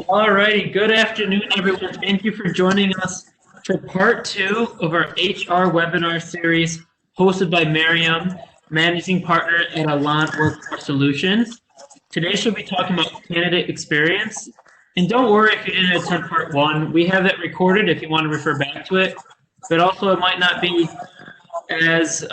All righty. Good afternoon, everyone. Thank you for joining us for part two of our HR webinar series hosted by Miriam, managing partner at Alaant Workforce Solutions. Today she'll be talking about candidate experience. And don't worry if you didn't attend part one. We have it recorded if you want to refer back to it. But also it might not be as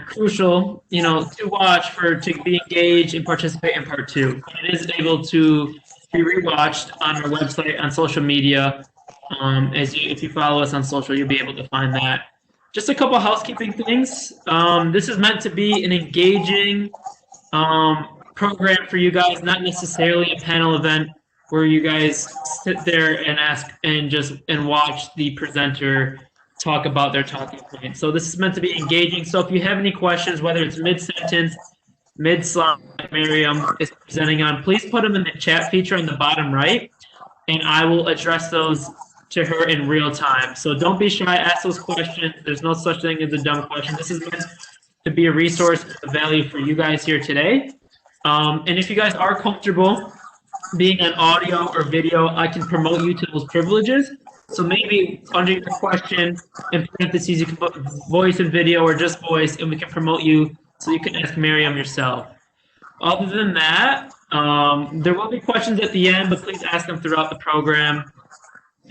crucial, to watch to be engaged and participate in part two. It is able to be rewatched on our website, on social media. If you follow us on social, you'll be able to find that. Just a couple housekeeping things. This is meant to be an engaging program for you guys, not necessarily a panel event where you guys sit there and ask and watch the presenter talk about their talking points. So this is meant to be engaging. So if you have any questions, whether it's mid-sentence, mid-slide, Miriam is presenting on, please put them in the chat feature on the bottom right, and I will address those to her in real time. So don't be shy, ask those questions. There's no such thing as a dumb question. This is meant to be a resource of value for you guys here today. And if you guys are comfortable being on audio or video, I can promote you to those privileges. So maybe under your question, in parentheses, you can put voice and video or just voice, and we can promote you so you can ask Miriam yourself. Other than that, there will be questions at the end, but please ask them throughout the program.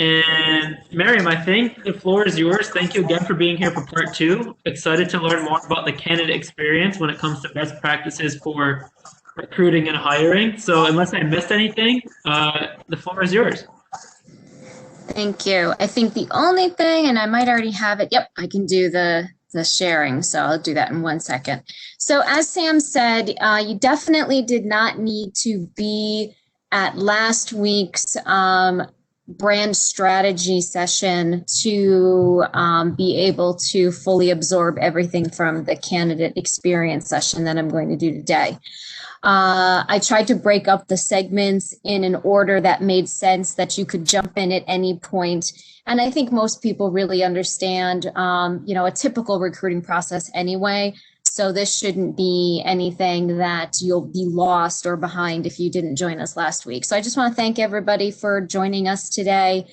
And Miriam, I think the floor is yours. Thank you again for being here for part two. Excited to learn more about the candidate experience when it comes to best practices for recruiting and hiring. So unless I missed anything, the floor is yours. Thank you. I think the only thing, and I might already have it. Yep, I can do the sharing. So I'll do that in 1 second. So as Sam said, you definitely did not need to be at last week's brand strategy session to be able to fully absorb everything from the candidate experience session that I'm going to do today. I tried to break up the segments in an order that made sense, that you could jump in at any point. And I think most people really understand, a typical recruiting process anyway. So this shouldn't be anything that you'll be lost or behind if you didn't join us last week. So I just want to thank everybody for joining us today.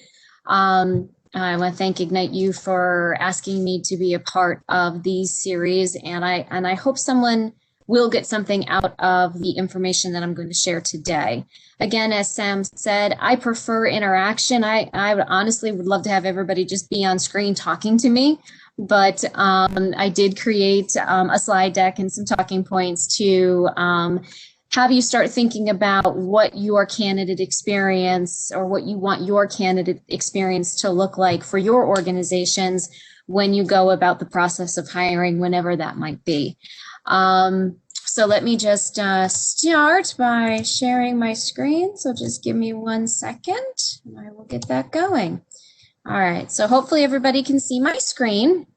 I want to thank Ignite You for asking me to be a part of these series. And I hope someone will get something out of the information that I'm going to share today. Again, as Sam said, I prefer interaction. I honestly would love to have everybody just be on screen talking to me, but I did create a slide deck and some talking points to have you start thinking about what your candidate experience or what you want your candidate experience to look like for your organizations when you go about the process of hiring, whenever that might be. So let me just start by sharing my screen. So just give me 1 second and I will get that going. All right, so hopefully everybody can see my screen.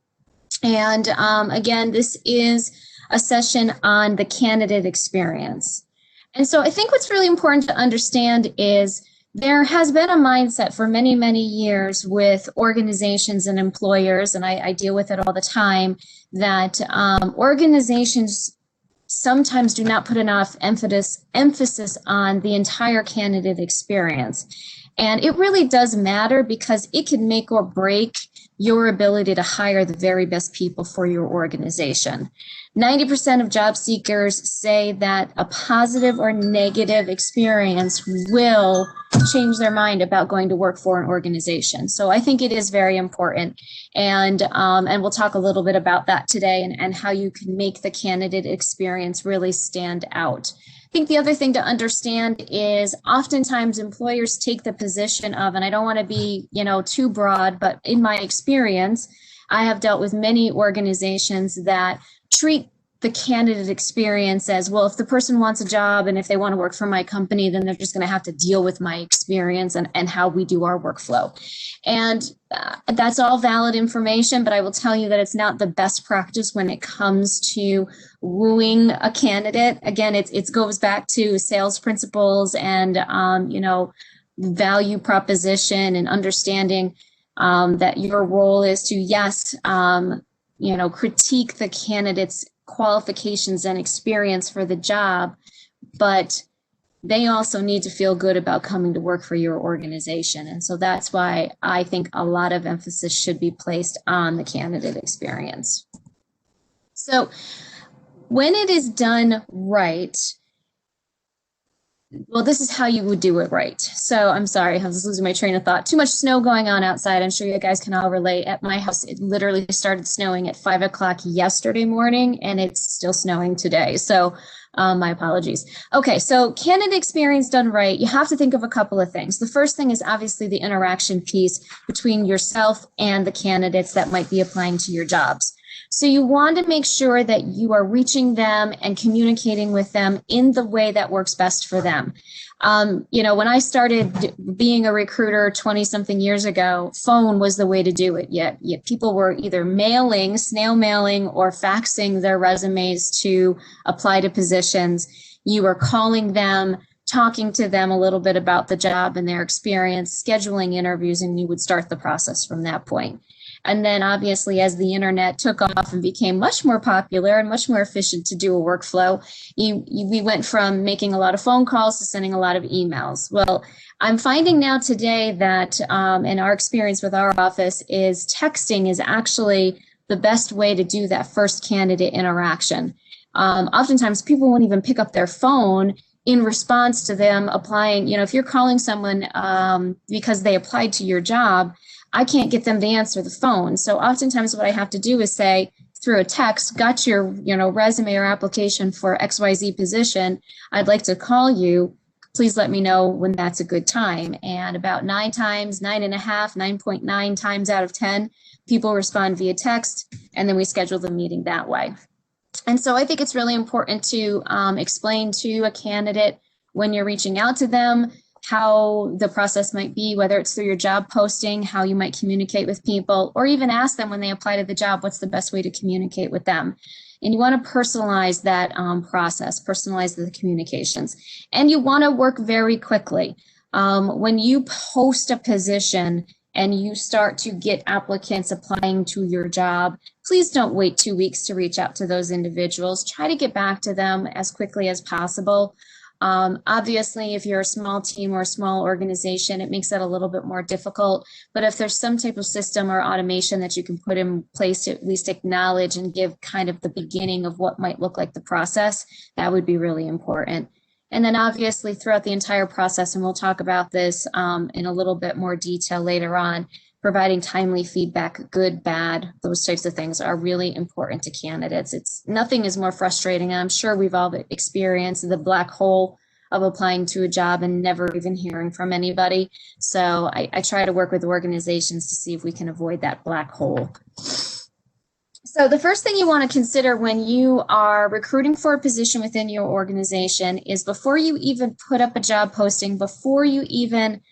And again, this is a session on the candidate experience. And so I think what's really important to understand is there has been a mindset for many, many years with organizations and employers, and I deal with it all the time, that organizations sometimes do not put enough emphasis on the entire candidate experience. And it really does matter because it can make or break your ability to hire the very best people for your organization. 90% of job seekers say that a positive or negative experience will change their mind about going to work for an organization. So I think it is very important. And we'll talk a little bit about that today and how you can make the candidate experience really stand out. I think the other thing to understand is oftentimes employers take the position of, and I don't want to be, too broad, but in my experience, I have dealt with many organizations that treat the candidate experience as, well, if the person wants a job and if they want to work for my company, then they're just going to have to deal with my experience and how we do our workflow. And that's all valid information, but I will tell you that it's not the best practice when it comes to wooing a candidate. Again, it goes back to sales principles and, value proposition and understanding that your role is to, yes, critique the candidate's qualifications and experience for the job, but they also need to feel good about coming to work for your organization. And so that's why I think a lot of emphasis should be placed on the candidate experience. So when it is done right, well, this is how you would do it right. So I'm sorry, I was losing my train of thought. Too much snow going on outside. I'm sure you guys can all relate. At my house, it literally started snowing at 5 o'clock yesterday morning, and it's still snowing today. So my apologies. Okay, so candidate experience done right, you have to think of a couple of things. The first thing is obviously the interaction piece between yourself and the candidates that might be applying to your jobs. So you want to make sure that you are reaching them and communicating with them in the way that works best for them. When I started being a recruiter 20 something years ago, phone was the way to do it. Yet people were either mailing, snail mailing, or faxing their resumes to apply to positions. You were calling them, talking to them a little bit about the job and their experience, scheduling interviews, and you would start the process from that point. And then obviously as the internet took off and became much more popular and much more efficient to do a workflow, we went from making a lot of phone calls to sending a lot of emails. Well, I'm finding now today that in our experience with our office is texting is actually the best way to do that first candidate interaction. Oftentimes people won't even pick up their phone in response to them applying. If you're calling someone because they applied to your job, I can't get them to answer the phone. So oftentimes what I have to do is say through a text, got your resume or application for XYZ position. I'd like to call you. Please let me know when that's a good time. And about 9.9 times out of 10, people respond via text, and then we schedule the meeting that way. And so I think it's really important to explain to a candidate when you're reaching out to them how the process might be, whether it's through your job posting, how you might communicate with people, or even ask them when they apply to the job, what's the best way to communicate with them. And you want to personalize that process, personalize the communications. And you want to work very quickly. When you post a position and you start to get applicants applying to your job, please don't wait 2 weeks to reach out to those individuals. Try to get back to them as quickly as possible. Obviously, if you're a small team or a small organization, it makes that a little bit more difficult. But if there's some type of system or automation that you can put in place to at least acknowledge and give kind of the beginning of what might look like the process, that would be really important. And then obviously throughout the entire process, and we'll talk about this in a little bit more detail later on, providing timely feedback, good, bad, those types of things are really important to candidates. Nothing is more frustrating. I'm sure we've all experienced the black hole of applying to a job and never even hearing from anybody. So I try to work with organizations to see if we can avoid that black hole. So the first thing you want to consider when you are recruiting for a position within your organization is before you even put up a job posting, before you even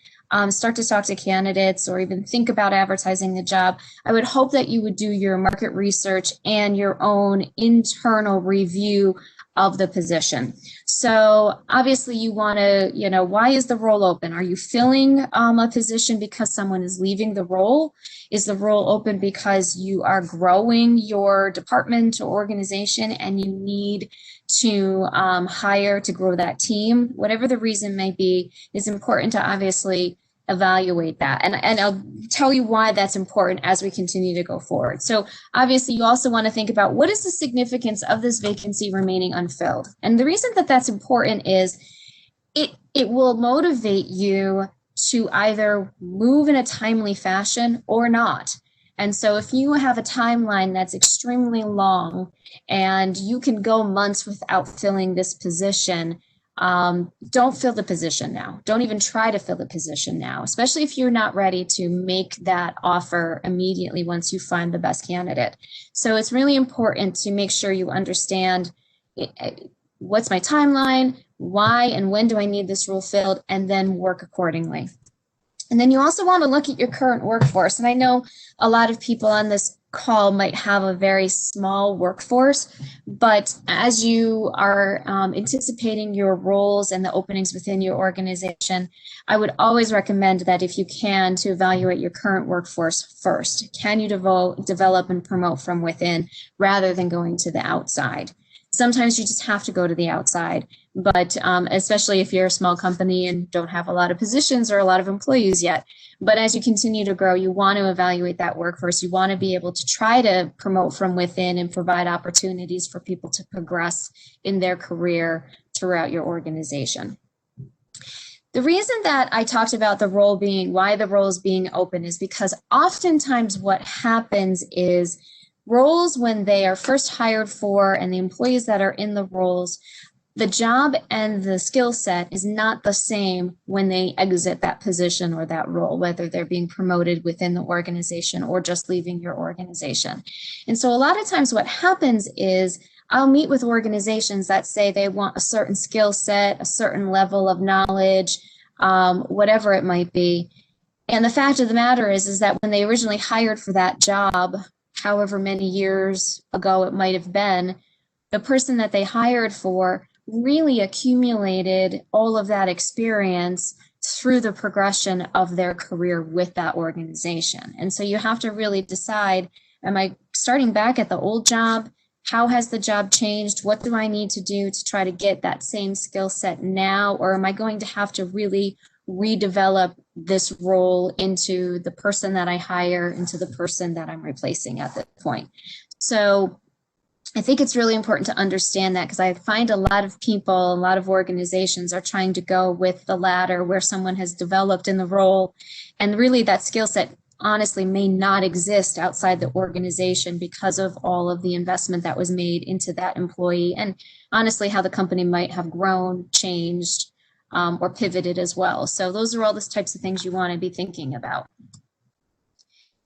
start to talk to candidates or even think about advertising the job, I would hope that you would do your market research and your own internal review of the position. So obviously you want to, why is the role open? Are you filling a position because someone is leaving the role? Is the role open because you are growing your department or organization and you need to hire to grow that team? Whatever the reason may be, it's important to obviously evaluate that. And I'll tell you why that's important as we continue to go forward. So obviously you also want to think about what is the significance of this vacancy remaining unfilled. And the reason that that's important is it will motivate you to either move in a timely fashion or not. And so if you have a timeline that's extremely long and you can go months without filling this position, don't fill the position now. Don't even try to fill the position now, especially if you're not ready to make that offer immediately once you find the best candidate. So it's really important to make sure you understand what's my timeline, why and when do I need this role filled, and then work accordingly. And then you also want to look at your current workforce. And I know a lot of people on this call might have a very small workforce, but as you are anticipating your roles and the openings within your organization, I would always recommend that if you can, to evaluate your current workforce first. Can you develop and promote from within rather than going to the outside? Sometimes you just have to go to the outside, but especially if you're a small company and don't have a lot of positions or a lot of employees yet. But as you continue to grow, you want to evaluate that workforce. You want to be able to try to promote from within and provide opportunities for people to progress in their career throughout your organization. The reason that I talked about why the role is being open is because oftentimes what happens is roles, when they are first hired for and the employees that are in the roles, the job and the skill set is not the same when they exit that position or that role, whether they're being promoted within the organization or just leaving your organization. And so a lot of times what happens is I'll meet with organizations that say they want a certain skill set, a certain level of knowledge, whatever it might be. And the fact of the matter is that when they originally hired for that job, however many years ago it might have been, the person that they hired for really accumulated all of that experience through the progression of their career with that organization. And so you have to really decide, am I starting back at the old job? How has the job changed? What do I need to do to try to get that same skill set now? Or am I going to have to really redevelop this role into the person that I hire, into the person that I'm replacing at this point? So I think it's really important to understand that, because I find a lot of people, a lot of organizations are trying to go with the latter, where someone has developed in the role and really that skill set honestly may not exist outside the organization because of all of the investment that was made into that employee, and honestly how the company might have grown, changed, or pivoted as well. So those are all the types of things you want to be thinking about.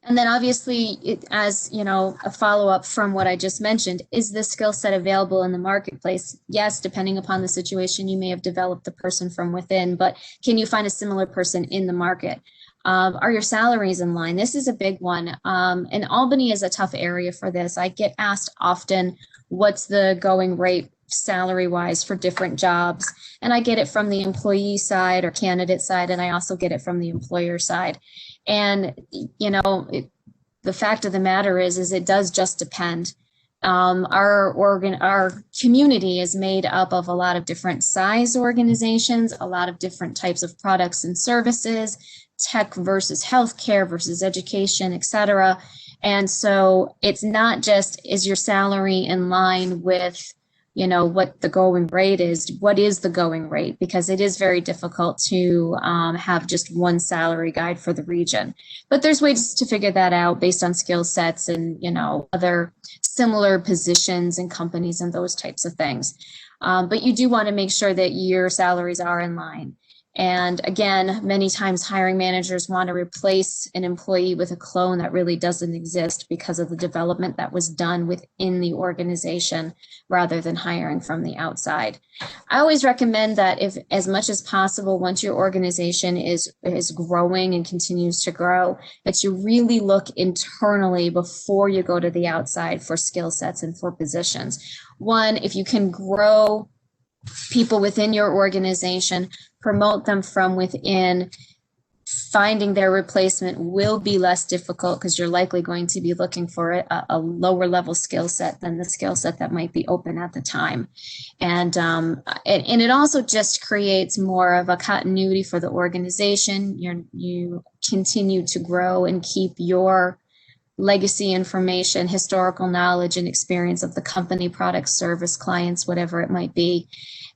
And then obviously, as you know, a follow-up from what I just mentioned, is this skill set available in the marketplace? Yes, depending upon the situation, you may have developed the person from within, but can you find a similar person in the market? Are your salaries in line? This is a big one. And Albany is a tough area for this. I get asked often, what's the going rate salary-wise for different jobs? And I get it from the employee side or candidate side, and I also get it from the employer side. And, you know, the fact of the matter is it does just depend. Our community is made up of a lot of different size organizations, a lot of different types of products and services, tech versus healthcare versus education, et cetera. And so it's not just, is your salary in line with, you know, what the going rate is? What is the going rate? Because it is very difficult to have just one salary guide for the region. But there's ways to figure that out based on skill sets and, you know, other similar positions and companies and those types of things. But you do want to make sure that your salaries are in line. And again, many times hiring managers want to replace an employee with a clone that really doesn't exist because of the development that was done within the organization rather than hiring from the outside. I always recommend that if, as much as possible, once your organization is growing and continues to grow, that you really look internally before you go to the outside for skill sets and for positions. One, if you can grow people within your organization, promote them from within, finding their replacement will be less difficult because you're likely going to be looking for a lower level skill set than the skill set that might be open at the time. And it also just creates more of a continuity for the organization. You continue to grow and keep your legacy information, historical knowledge and experience of the company, product, service, clients, whatever it might be.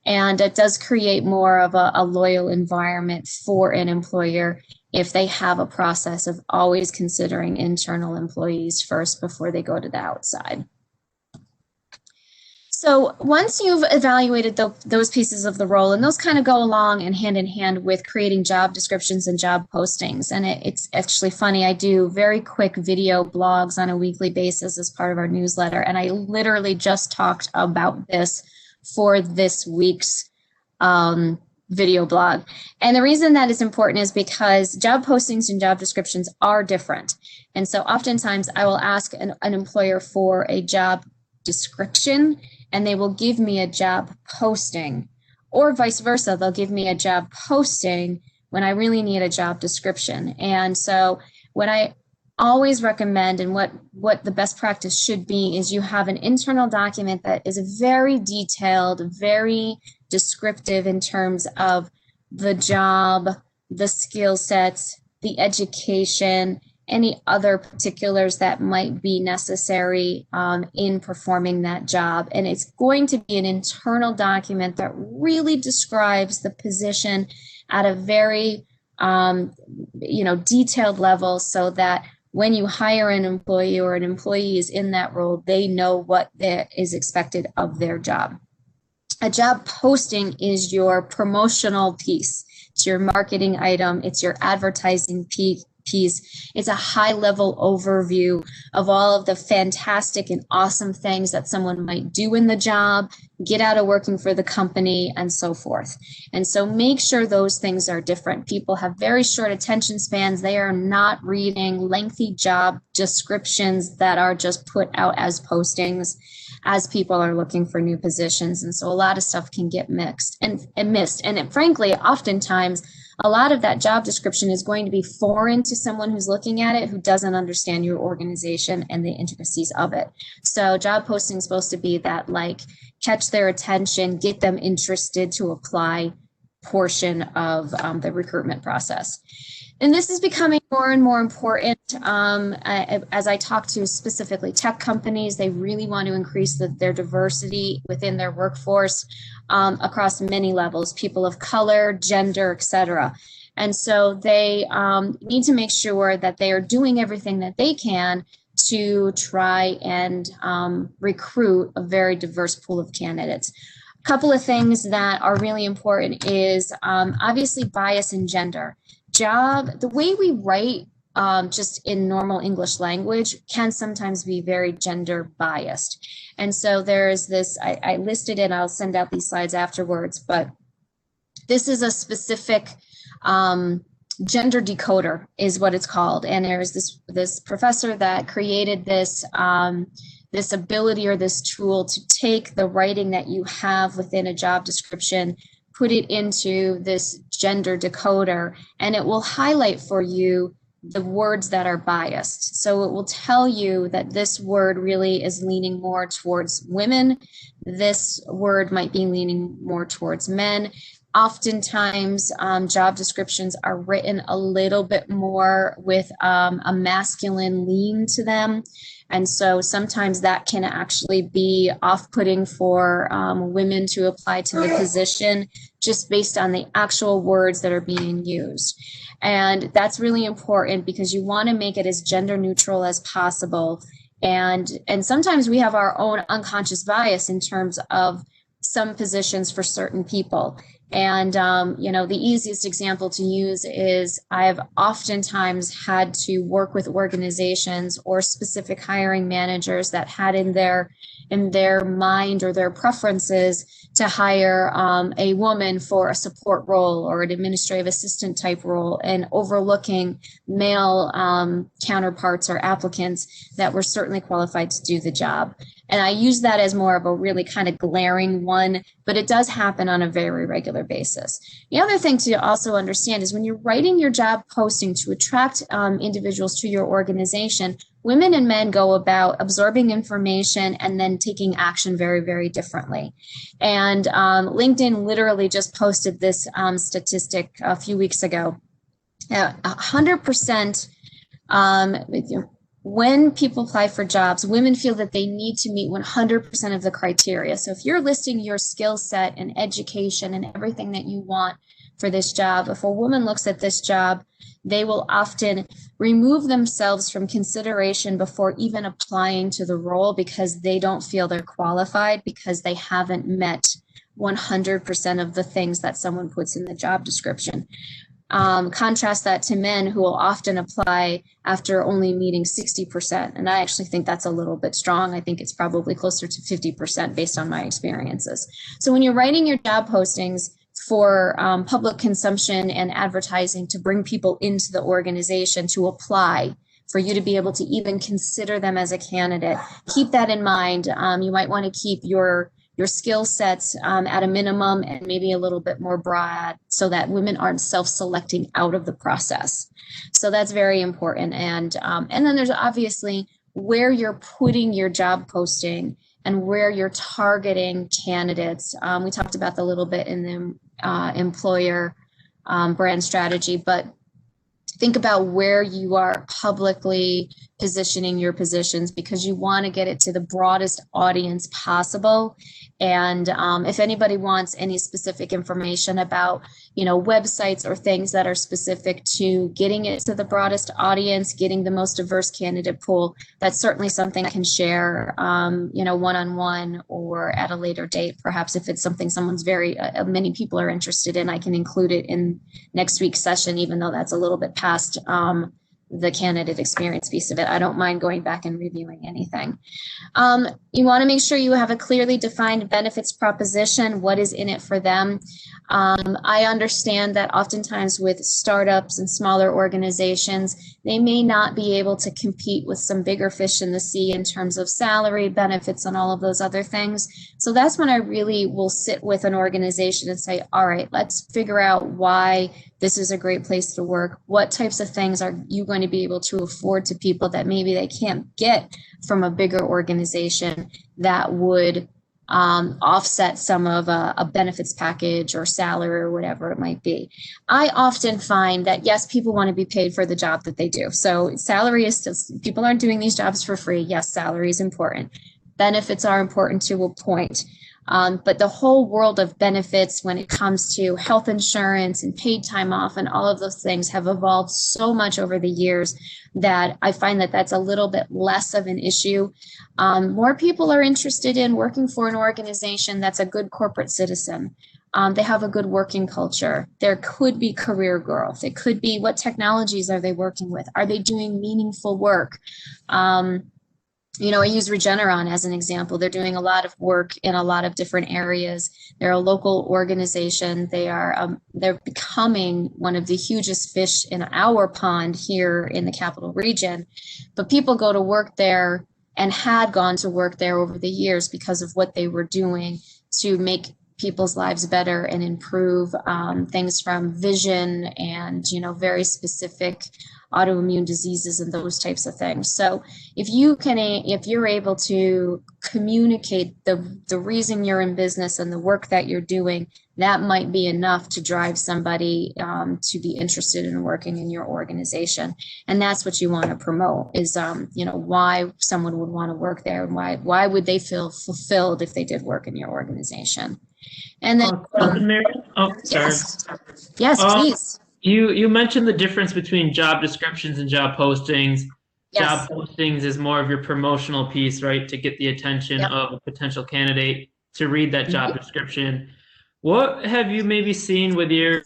And it does create more of a loyal environment for an employer if they have a process of always considering internal employees first before they go to the outside. So once you've evaluated those pieces of the role, and those kind of go along and hand in hand with creating job descriptions and job postings. And it's actually funny, I do very quick video blogs on a weekly basis as part of our newsletter. And I literally just talked about this for this week's video blog. And the reason that is important is because job postings and job descriptions are different. And so oftentimes I will ask an employer for a job description and they will give me a job posting, or vice versa. They'll give me a job posting when I really need a job description. And so when I always recommend, and what the best practice should be, is you have an internal document that is very detailed, very descriptive in terms of the job, the skill sets, the education, any other particulars that might be necessary in performing that job. And it's going to be an internal document that really describes the position at a very detailed level, so that when you hire an employee or an employee is in that role, they know what is expected of their job. A job posting is your promotional piece. It's your marketing item. It's your advertising piece. It's a high-level overview of all of the fantastic and awesome things that someone might do in the job, get out of working for the company, and so forth. And so make sure those things are different. People have very short attention spans. They are not reading lengthy job descriptions that are just put out as postings as people are looking for new positions. And so a lot of stuff can get mixed and missed. And frankly, oftentimes, a lot of that job description is going to be foreign to someone who's looking at it who doesn't understand your organization and the intricacies of it. So job posting is supposed to be that, like, catch their attention, get them interested to apply portion of the recruitment process. And this is becoming more and more important as I talk to specifically tech companies. They really want to increase their diversity within their workforce across many levels, people of color, gender, etc. And so they need to make sure that they are doing everything that they can to try and recruit a very diverse pool of candidates. A couple of things that are really important is obviously bias in gender. The way we write just in normal English language can sometimes be very gender biased. And so there's this, I listed it, I'll send out these slides afterwards, but this is a specific gender decoder is what it's called. And there's this professor that created this this ability or this tool to take the writing that you have within a job description, put it into this gender decoder, and it will highlight for you the words that are biased. So it will tell you that this word really is leaning more towards women. This word might be leaning more towards men. Oftentimes, job descriptions are written a little bit more with a masculine lean to them. And so sometimes that can actually be off-putting for women to apply to the position just based on the actual words that are being used. And that's really important because you want to make it as gender neutral as possible. And sometimes we have our own unconscious bias in terms of some positions for certain people. And, the easiest example to use is I've oftentimes had to work with organizations or specific hiring managers that had in their mind or their preferences to hire a woman for a support role or an administrative assistant type role, and overlooking male counterparts or applicants that were certainly qualified to do the job. And I use that as more of a really kind of glaring one, but it does happen on a very regular basis. The other thing to also understand is when you're writing your job posting to attract individuals to your organization, women and men go about absorbing information and then taking action very, very differently. And LinkedIn literally just posted this statistic a few weeks ago. 100%, when people apply for jobs, women feel that they need to meet 100% of the criteria. So if you're listing your skill set and education and everything that you want for this job, if a woman looks at this job, they will often remove themselves from consideration before even applying to the role because they don't feel they're qualified because they haven't met 100% of the things that someone puts in the job description. Contrast that to men who will often apply after only meeting 60%. And I actually think that's a little bit strong. I think it's probably closer to 50% based on my experiences. So when you're writing your job postings for public consumption and advertising to bring people into the organization to apply, for you to be able to even consider them as a candidate, keep that in mind. You might want to keep your your skill sets at a minimum and maybe a little bit more broad so that women aren't self-selecting out of the process. So that's very important. And then there's obviously where you're putting your job posting and where you're targeting candidates. We talked about that a little bit in the employer brand strategy, but think about where you are publicly positioning your positions because you want to get it to the broadest audience possible. And if anybody wants any specific information about, websites or things that are specific to getting it to the broadest audience, getting the most diverse candidate pool, that's certainly something I can share, one-on-one or at a later date. Perhaps if it's something someone's many people are interested in, I can include it in next week's session, even though that's a little bit past the candidate experience piece of it. I don't mind going back and reviewing anything. You want to make sure you have a clearly defined benefits proposition. What is in it for them? I understand that oftentimes with startups and smaller organizations, they may not be able to compete with some bigger fish in the sea in terms of salary, benefits, and all of those other things. So that's when I really will sit with an organization and say, all right, let's figure out why this is a great place to work. What types of things are you going to be able to afford to people that maybe they can't get from a bigger organization that would offset some of a benefits package or salary or whatever it might be. I often find that, yes, people want to be paid for the job that they do. So salary is still, people aren't doing these jobs for free. Yes, salary is important. Benefits are important to a point. But the whole world of benefits when it comes to health insurance and paid time off and all of those things have evolved so much over the years that I find that that's a little bit less of an issue. More people are interested in working for an organization that's a good corporate citizen. They have a good working culture. There could be career growth. It could be what technologies are they working with? Are they doing meaningful work? I use Regeneron as an example. They're doing a lot of work in a lot of different areas. They're a local organization. They're becoming one of the hugest fish in our pond here in the capital region. But people go to work there and had gone to work there over the years because of what they were doing to make people's lives better and improve things from vision and, very specific autoimmune diseases and those types of things. So if you're able to communicate the reason you're in business and the work that you're doing, that might be enough to drive somebody to be interested in working in your organization. And that's what you want to promote is, why someone would want to work there and why would they feel fulfilled if they did work in your organization. And then, Miriam? Oh, sorry. Yes, please. You mentioned the difference between job descriptions and job postings. Yes. Job postings is more of your promotional piece, right? To get the attention of a potential candidate to read that job description. What have you maybe seen with your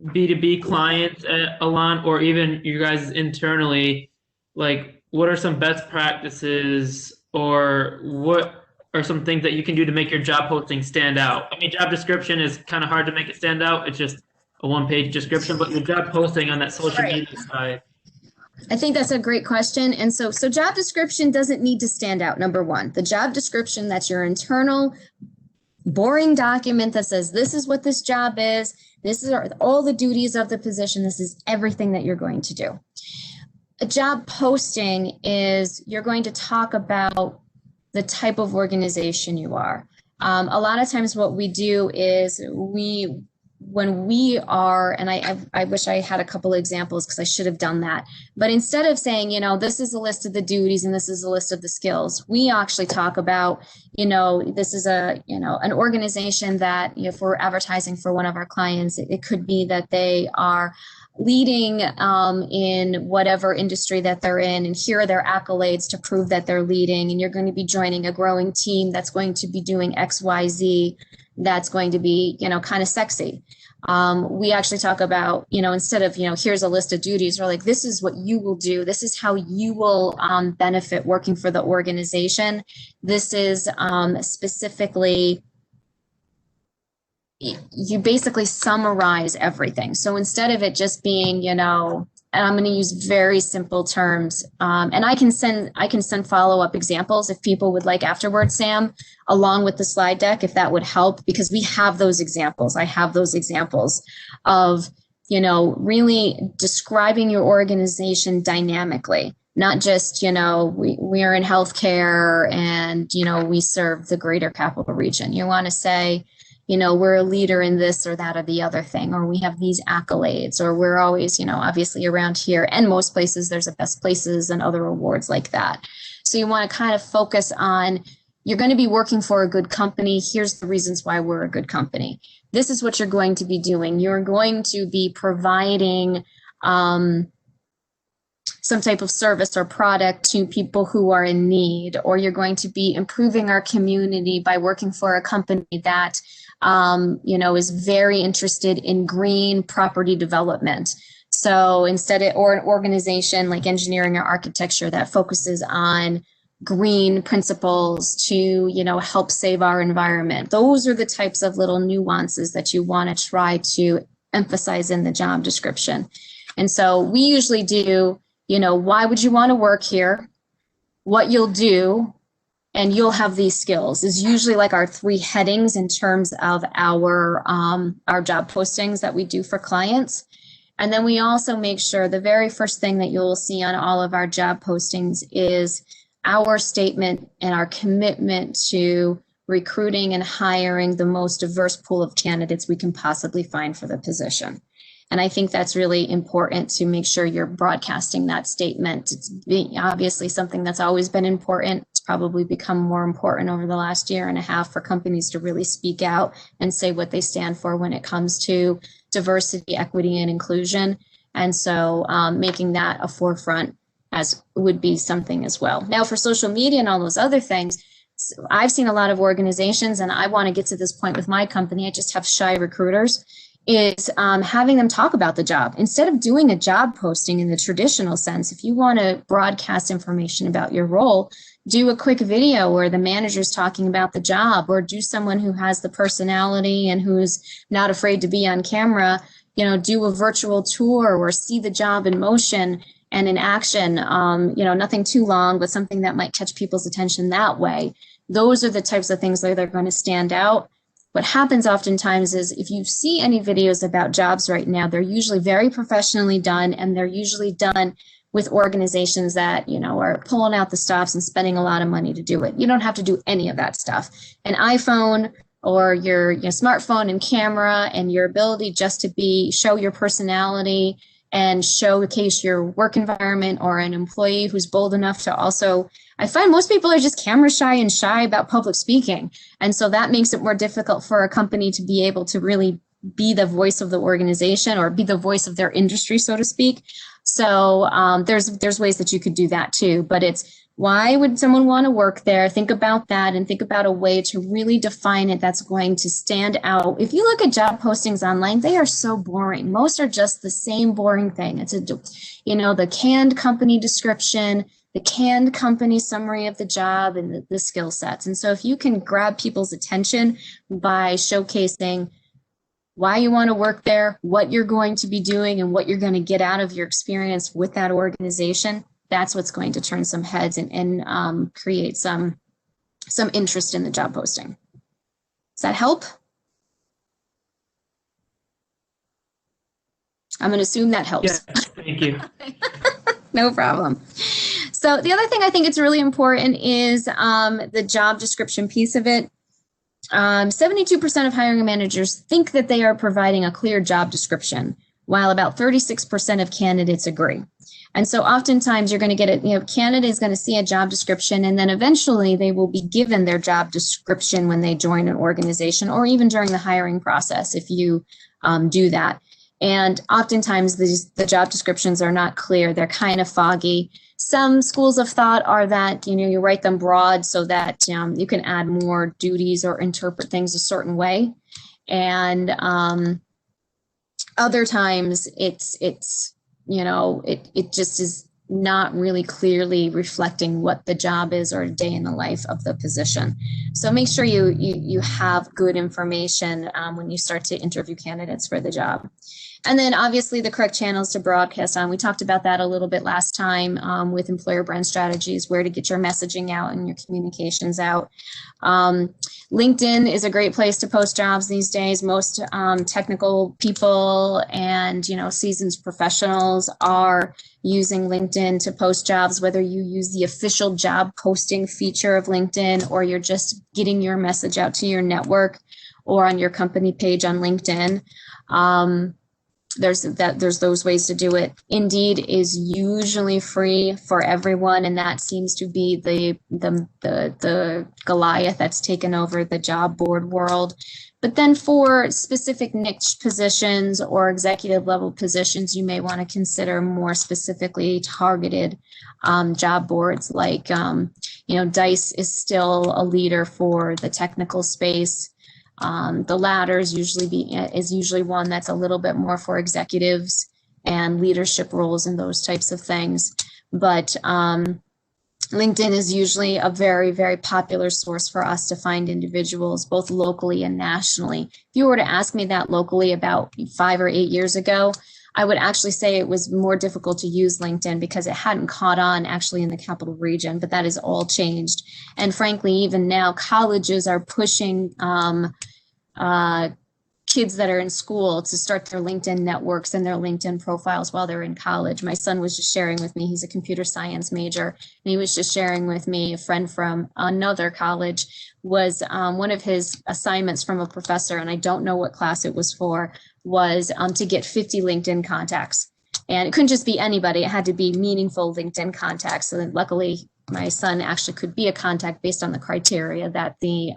B2B clients at Alaant or even you guys internally? Like, what are some best practices or what are some things that you can do to make your job posting stand out? I mean, job description is kind of hard to make it stand out. It's just a one-page description, but your job posting on that social media side. I think that's a great question. And so job description doesn't need to stand out. Number one, the job description, that's your internal boring document that says, this is what this job is. This is all the duties of the position. This is everything that you're going to do. A job posting is you're going to talk about the type of organization you are. A lot of times what we do is when we are, and I wish I had a couple of examples because I should have done that. But instead of saying, this is a list of the duties and this is a list of the skills, we actually talk about, this is an organization that, if we're advertising for one of our clients, it could be that they are leading in whatever industry that they're in, and here are their accolades to prove that they're leading, and you're going to be joining a growing team that's going to be doing XYZ. That's going to be, kind of sexy. We actually talk about, instead of, here's a list of duties, we're like, this is what you will do. This is how you will benefit working for the organization. This is specifically, you basically summarize everything. So instead of it just being, and I'm going to use very simple terms. And I can send follow-up examples if people would like afterwards, Sam, along with the slide deck, if that would help, because we have those examples. I have those examples of, you know, really describing your organization dynamically, not just, you know, we are in healthcare and, you know, we serve the greater capital region. You want to say, you know, we're a leader in this or that or the other thing, or we have these accolades, or we're always, you know, obviously around here and most places there's a best places and other awards like that. So you want to kind of focus on, you're going to be working for a good company. Here's the reasons why we're a good company. This is what you're going to be doing. You're going to be providing some type of service or product to people who are in need, or you're going to be improving our community by working for a company that you know, is very interested in green property development. So or an organization like engineering or architecture that focuses on green principles to, you know, help save our environment. Those are the types of little nuances that you want to try to emphasize in the job description. And so we usually do, you know, why would you want to work here? What you'll do, and you'll have these skills is usually like our 3 headings in terms of our job postings that we do for clients. And then we also make sure the very first thing that you'll see on all of our job postings is our statement and our commitment to recruiting and hiring the most diverse pool of candidates we can possibly find for the position. And I think that's really important to make sure you're broadcasting that statement. It's obviously something that's always been important. It's probably become more important over the last year and a half for companies to really speak out and say what they stand for when it comes to diversity, equity, and inclusion. And so making that a forefront as would be something as well. Now for social media and all those other things, I've seen a lot of organizations, and I want to get to this point with my company. I just have shy recruiters. Is having them talk about the job. Instead of doing a job posting in the traditional sense, if you want to broadcast information about your role, do a quick video where the manager's talking about the job, or do someone who has the personality and who's not afraid to be on camera, you know, do a virtual tour or see the job in motion and in action, you know, nothing too long, but something that might catch people's attention that way. Those are the types of things that are going to stand out. What happens oftentimes is if you see any videos about jobs right now, they're usually very professionally done, and they're usually done with organizations that, you know, are pulling out the stops and spending a lot of money to do it. You don't have to do any of that stuff. An iPhone or your smartphone and camera and your ability just to show your personality and showcase your work environment, or an employee who's bold enough to also, I find most people are just camera shy and shy about public speaking. And so that makes it more difficult for a company to be able to really be the voice of the organization or be the voice of their industry, so to speak. So there's ways that you could do that too, but it's, why would someone want to work there? Think about that and think about a way to really define it that's going to stand out. If you look at job postings online, they are so boring. Most are just the same boring thing. It's the canned company description, the canned company summary of the job, and the skill sets. And so if you can grab people's attention by showcasing why you want to work there, what you're going to be doing, and what you're going to get out of your experience with that organization, that's what's going to turn some heads and create some interest in the job posting. Does that help? I'm going to assume that helps. Yes, thank you. No problem. So the other thing I think it's really important is the job description piece of it. 72% of hiring managers think that they are providing a clear job description, while about 36% of candidates agree. And so oftentimes you're going to get it, candidate is going to see a job description, and then eventually they will be given their job description when they join an organization, or even during the hiring process if you do that. And oftentimes the job descriptions are not clear. They're kind of foggy. Some schools of thought are that, you write them broad so that you can add more duties or interpret things a certain way. And other times it just is not really clearly reflecting what the job is or a day in the life of the position. So make sure you have good information when you start to interview candidates for the job. And then obviously the correct channels to broadcast on. We talked about that a little bit last time with employer brand strategies, where to get your messaging out and your communications out. LinkedIn is a great place to post jobs these days. Most technical people and, seasoned professionals are using LinkedIn to post jobs, whether you use the official job posting feature of LinkedIn or you're just getting your message out to your network or on your company page on LinkedIn. There's those ways to do it. Indeed is usually free for everyone, and that seems to be the Goliath that's taken over the job board world. But then for specific niche positions or executive level positions, you may want to consider more specifically targeted job boards like, DICE is still a leader for the technical space. The latter is usually one that's a little bit more for executives and leadership roles and those types of things. But LinkedIn is usually a very, very popular source for us to find individuals, both locally and nationally. If you were to ask me that locally about 5 or 8 years ago, I would actually say it was more difficult to use LinkedIn because it hadn't caught on actually in the capital region, but that has all changed. And frankly, even now, colleges are pushing kids that are in school to start their LinkedIn networks and their LinkedIn profiles while they're in college. My son was just sharing with me, he's a computer science major, and he was just sharing with me, a friend from another college was one of his assignments from a professor, and I don't know what class it was for, was to get 50 LinkedIn contacts. And it couldn't just be anybody, it had to be meaningful LinkedIn contacts. So then luckily, my son actually could be a contact based on the criteria that the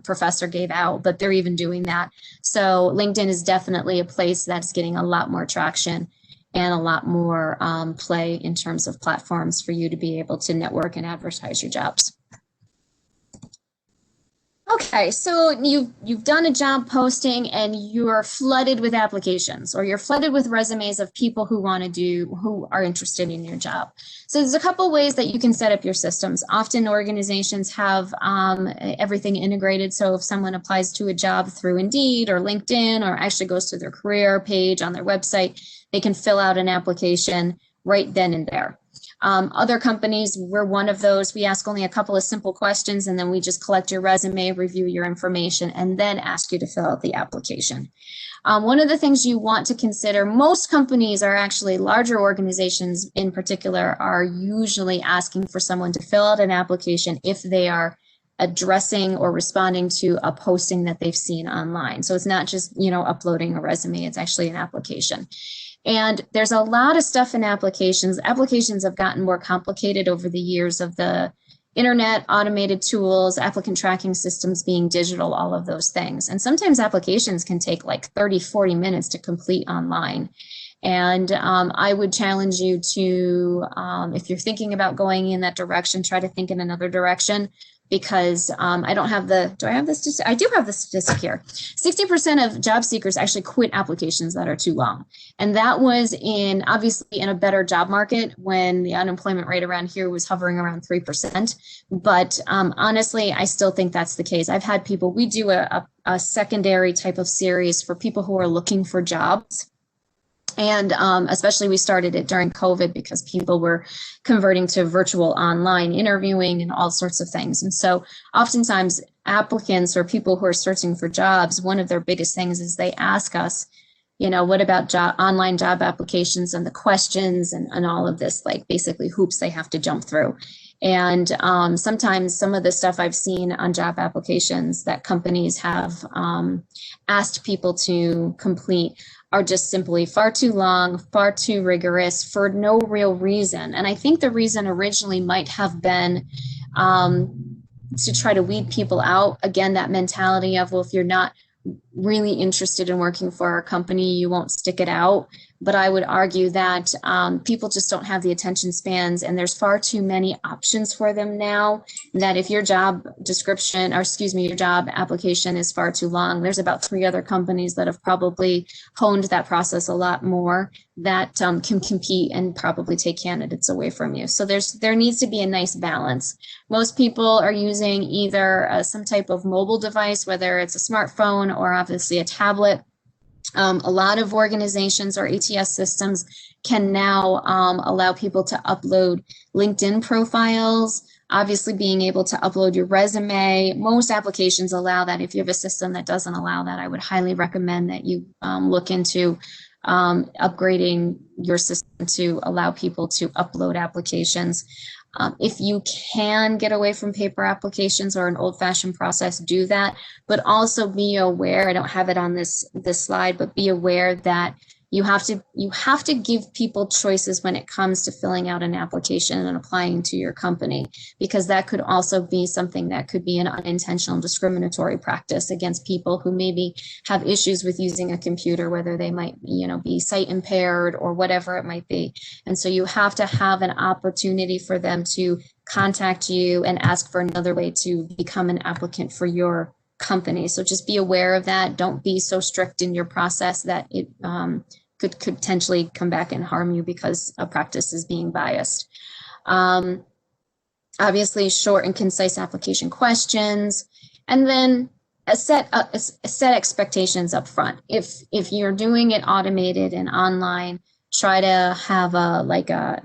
professor gave out, but they're even doing that. So LinkedIn is definitely a place that's getting a lot more traction and a lot more play in terms of platforms for you to be able to network and advertise your jobs. Okay, so you've done a job posting and you're flooded with applications, or you're flooded with resumes of people who are interested in your job. So there's a couple ways that you can set up your systems. Often organizations have everything integrated. So if someone applies to a job through Indeed or LinkedIn, or actually goes to their career page on their website, they can fill out an application right then and there. Other companies, we're one of those. We ask only a couple of simple questions, and then we just collect your resume, review your information, and then ask you to fill out the application. One of the things you want to consider, most companies are actually, larger organizations in particular, are usually asking for someone to fill out an application if they are addressing or responding to a posting that they've seen online. So it's not just, uploading a resume, it's actually an application. And there's a lot of stuff in applications. Applications have gotten more complicated over the years of the internet, automated tools, applicant tracking systems being digital, all of those things. And sometimes applications can take like 30, 40 minutes to complete online. And I would challenge you to, if you're thinking about going in that direction, try to think in another direction. Because I don't have do I have this statistic? I do have the statistic here. 60% of job seekers actually quit applications that are too long. And that was obviously in a better job market when the unemployment rate around here was hovering around 3%. But honestly, I still think that's the case. I've had people, we do a secondary type of series for people who are looking for jobs. And especially we started it during COVID because people were converting to virtual online interviewing and all sorts of things. And so oftentimes applicants or people who are searching for jobs, one of their biggest things is they ask us, what about online job applications and the questions and all of this, like basically hoops they have to jump through. And sometimes some of the stuff I've seen on job applications that companies have asked people to complete are just simply far too long, far too rigorous for no real reason. And I think the reason originally might have been to try to weed people out. Again, that mentality of, well, if you're not really interested in working for our company, you won't stick it out. But I would argue that people just don't have the attention spans, and there's far too many options for them now, that if your job description, or excuse me, your job application is far too long, there's about 3 other companies that have probably honed that process a lot more that can compete and probably take candidates away from you. So there needs to be a nice balance. Most people are using either some type of mobile device, whether it's a smartphone or obviously a tablet. A lot of organizations or ATS systems can now allow people to upload LinkedIn profiles, obviously being able to upload your resume. Most applications allow that. If you have a system that doesn't allow that, I would highly recommend that you look into upgrading your system to allow people to upload applications. If you can get away from paper applications or an old-fashioned process, do that. But also be aware, I don't have it on this slide, but be aware that you have to give people choices when it comes to filling out an application and applying to your company, because that could also be something that could be an unintentional discriminatory practice against people who maybe have issues with using a computer, whether they might, be sight impaired or whatever it might be. And so you have to have an opportunity for them to contact you and ask for another way to become an applicant for your company. So just be aware of that. Don't be so strict in your process that it could potentially come back and harm you because a practice is being biased. Obviously, short and concise application questions, and then set expectations up front. If you're doing it automated and online, try to have a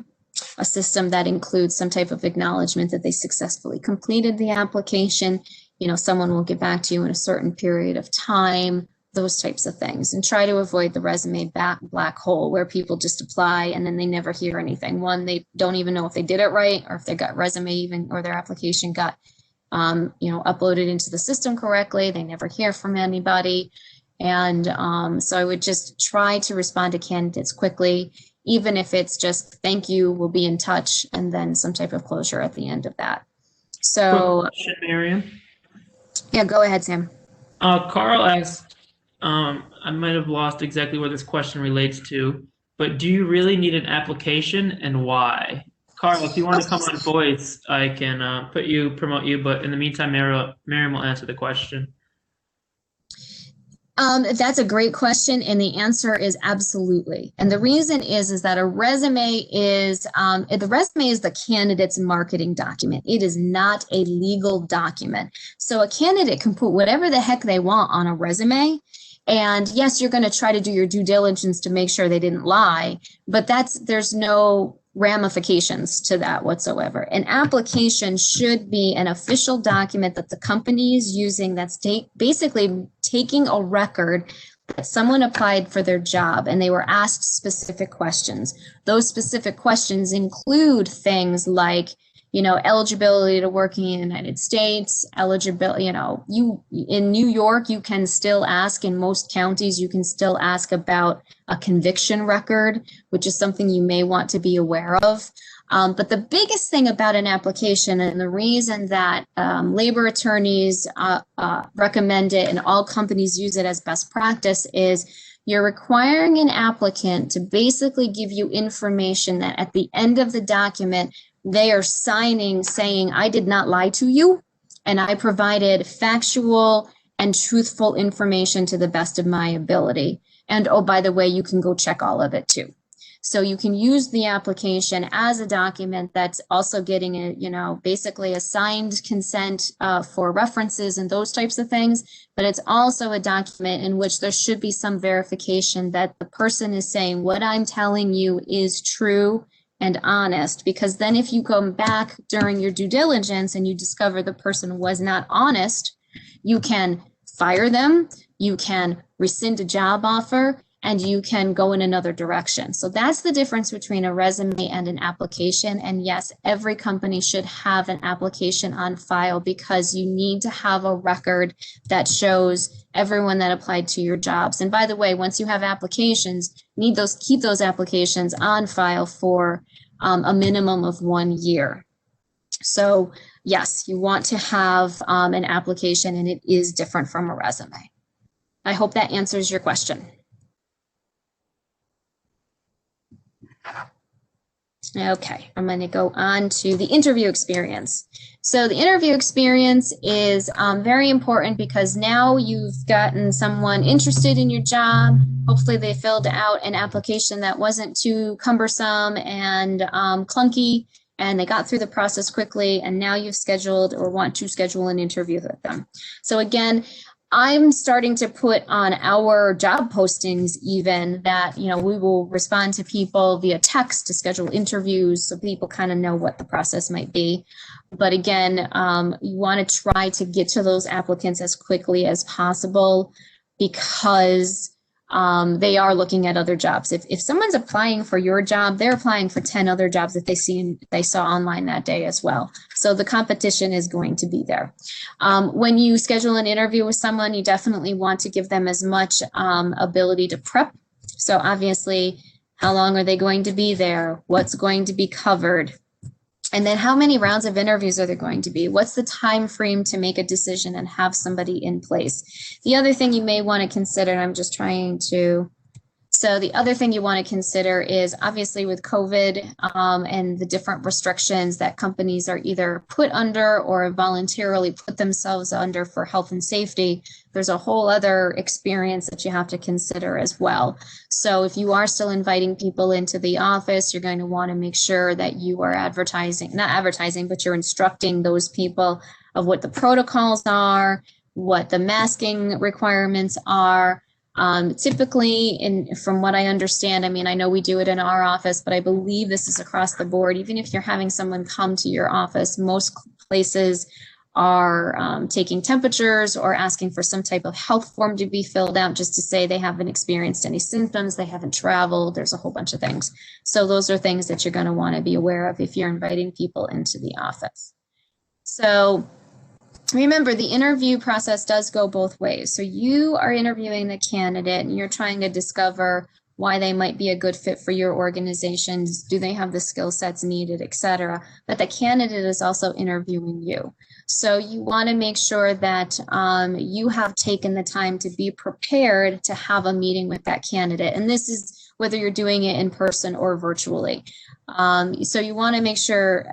system that includes some type of acknowledgement that they successfully completed the application. Someone will get back to you in a certain period of time, those types of things, and try to avoid the resume black hole where people just apply and then they never hear anything. One, they don't even know if they did it right, or if they got resume or their application got, uploaded into the system correctly. They never hear from anybody. And so I would just try to respond to candidates quickly, even if it's just, thank you, we'll be in touch, and then some type of closure at the end of that. So, quick question, Miriam. Yeah, go ahead, Sam. Carl asked, I might have lost exactly what this question relates to, but do you really need an application, and why? Carl, if you want to come on voice, I can promote you, but in the meantime, Miriam will answer the question. That's a great question, and the answer is absolutely. And the reason is that a resume is the candidate's marketing document. It is not a legal document. So a candidate can put whatever the heck they want on a resume. And yes, you're going to try to do your due diligence to make sure they didn't lie, but there's no ramifications to that whatsoever. An application should be an official document that the company is using that's basically taking a record that someone applied for their job and they were asked specific questions. Those specific questions include things like, eligibility to work in the United States, eligibility, you in New York, you can still ask, in most counties, you can still ask about a conviction record, which is something you may want to be aware of. But the biggest thing about an application, and the reason that labor attorneys recommend it and all companies use it as best practice, is you're requiring an applicant to basically give you information that at the end of the document, they are signing saying, I did not lie to you, and I provided factual and truthful information to the best of my ability. And oh, by the way, you can go check all of it too. So you can use the application as a document that's also getting a, basically a signed consent for references and those types of things. But it's also a document in which there should be some verification that the person is saying what I'm telling you is true and honest, because then if you come back during your due diligence and you discover the person was not honest, you can fire them, you can rescind a job offer, and you can go in another direction. So that's the difference between a resume and an application. And yes, every company should have an application on file, because you need to have a record that shows everyone that applied to your jobs. And by the way, once you have applications, keep those applications on file for a minimum of 1 year. So yes, you want to have an application, and it is different from a resume. I hope that answers your question. Okay, I'm going to go on to the interview experience. So the interview experience is very important because now you've gotten someone interested in your job. Hopefully they filled out an application that wasn't too cumbersome and clunky, and they got through the process quickly, and now you've scheduled or want to schedule an interview with them. So again, I'm starting to put on our job postings even that, you know, we will respond to people via text to schedule interviews so people kind of know what the process might be. But again, you want to try to get to those applicants as quickly as possible because they are looking at other jobs. If someone's applying for your job, they're applying for 10 other jobs that they saw online that day as well. So the competition is going to be there. When you schedule an interview with someone, you definitely want to give them as much ability to prep. So obviously, how long are they going to be there? What's going to be covered? And then how many rounds of interviews are there going to be? What's the time frame to make a decision and have somebody in place? The other thing you may want to consider, and I'm just trying to, so the other thing you want to consider is obviously with COVID and the different restrictions that companies are either put under or voluntarily put themselves under for health and safety, there's a whole other experience that you have to consider as well. So if you are still inviting people into the office, you're going to want to make sure that you are not advertising, but you're instructing those people of what the protocols are, what the masking requirements are. Typically, from what I understand, I mean, I know we do it in our office, but I believe this is across the board. Even if you're having someone come to your office, most places are taking temperatures or asking for some type of health form to be filled out just to say they haven't experienced any symptoms, they haven't traveled, there's a whole bunch of things. So those are things that you're going to want to be aware of if you're inviting people into the office. So remember, the interview process does go both ways. So you are interviewing the candidate and you're trying to discover why they might be a good fit for your organizations. Do they have the skill sets needed, et cetera? But the candidate is also interviewing you. So you want to make sure that you have taken the time to be prepared to have a meeting with that candidate. And this is whether you're doing it in person or virtually. So you want to make sure,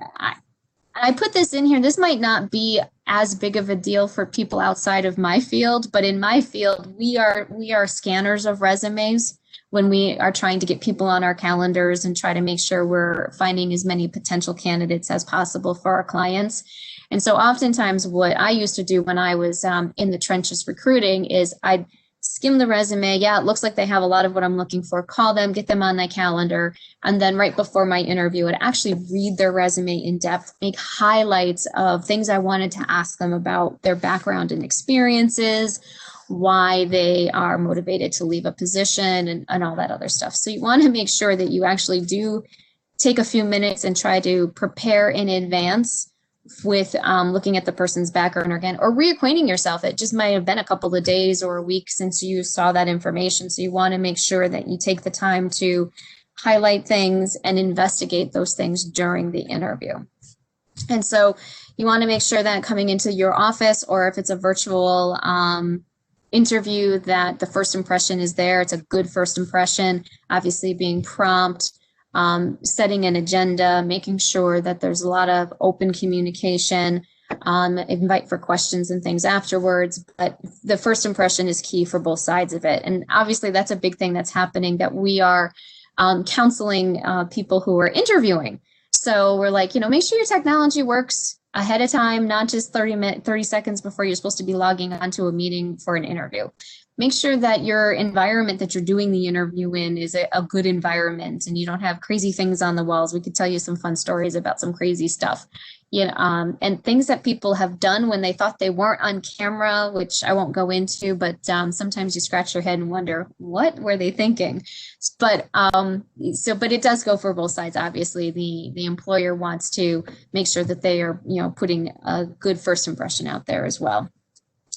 I put this in here, this might not be as big of a deal for people outside of my field, but in my field, we are scanners of resumes when we are trying to get people on our calendars and try to make sure we're finding as many potential candidates as possible for our clients. And so oftentimes what I used to do when I was in the trenches recruiting is I'd skim the resume. Yeah, it looks like they have a lot of what I'm looking for. Call them, get them on my calendar. And then right before my interview, I'd actually read their resume in depth, make highlights of things I wanted to ask them about their background and experiences, why they are motivated to leave a position and all that other stuff. So you want to make sure that you actually do take a few minutes and try to prepare in advance with looking at the person's background again, or reacquainting yourself. It just might have been a couple of days or a week since you saw that information. So you want to make sure that you take the time to highlight things and investigate those things during the interview. And so you want to make sure that coming into your office, or if it's a virtual interview, that the first impression is there. It's a good first impression, obviously being prompt, setting an agenda, making sure that there's a lot of open communication, invite for questions and things afterwards. But the first impression is key for both sides of it. And obviously that's a big thing that's happening, that we are counseling people who are interviewing. So we're like, make sure your technology works ahead of time, not just 30 seconds before you're supposed to be logging onto a meeting for an interview. Make sure that your environment that you're doing the interview in is a good environment and you don't have crazy things on the walls. We could tell you some fun stories about some crazy stuff, and things that people have done when they thought they weren't on camera, which I won't go into, but sometimes you scratch your head and wonder, what were they thinking? But it does go for both sides. Obviously, the employer wants to make sure that they are, putting a good first impression out there as well.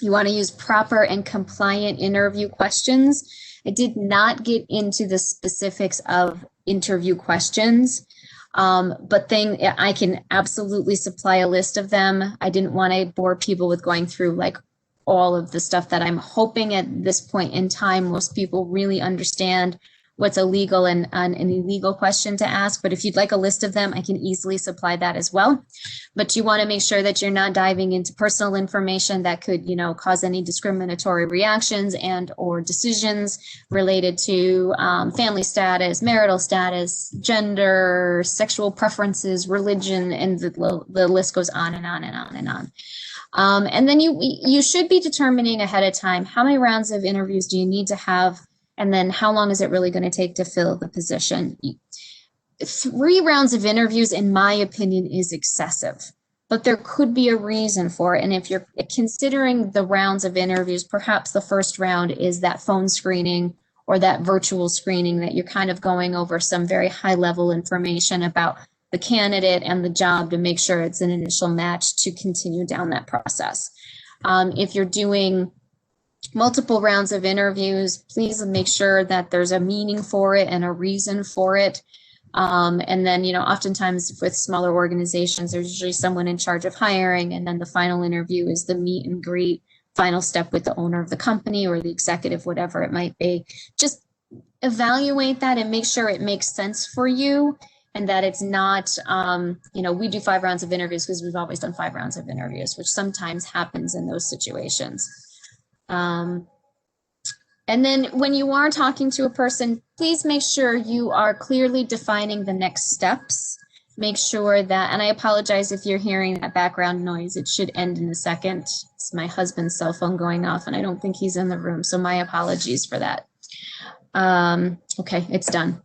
You want to use proper and compliant interview questions. I did not get into the specifics of interview questions, but I can absolutely supply a list of them. I didn't want to bore people with going through like all of the stuff that I'm hoping at this point in time, most people really understand what's a legal and an illegal question to ask. But if you'd like a list of them, I can easily supply that as well. But you want to make sure that you're not diving into personal information that could, cause any discriminatory reactions and or decisions related to family status, marital status, gender, sexual preferences, religion, and the list goes on and on and on and on. And then you should be determining ahead of time, how many rounds of interviews do you need to have? And then how long is it really going to take to fill the position? 3 rounds of interviews, in my opinion, is excessive, but there could be a reason for it. And if you're considering the rounds of interviews, perhaps the first round is that phone screening or that virtual screening that you're kind of going over some very high level information about the candidate and the job to make sure it's an initial match to continue down that process. If you're doing multiple rounds of interviews, please make sure that there's a meaning for it and a reason for it. And then, oftentimes with smaller organizations, there's usually someone in charge of hiring, and then the final interview is the meet and greet, final step with the owner of the company or the executive, whatever it might be. Just evaluate that and make sure it makes sense for you, and that it's not, we do 5 rounds of interviews because we've always done 5 rounds of interviews, which sometimes happens in those situations. And then when you are talking to a person, please make sure you are clearly defining the next steps. Make sure that, and I apologize if you're hearing that background noise, it should end in a second. It's my husband's cell phone going off and I don't think he's in the room, so my apologies for that. Okay, it's done.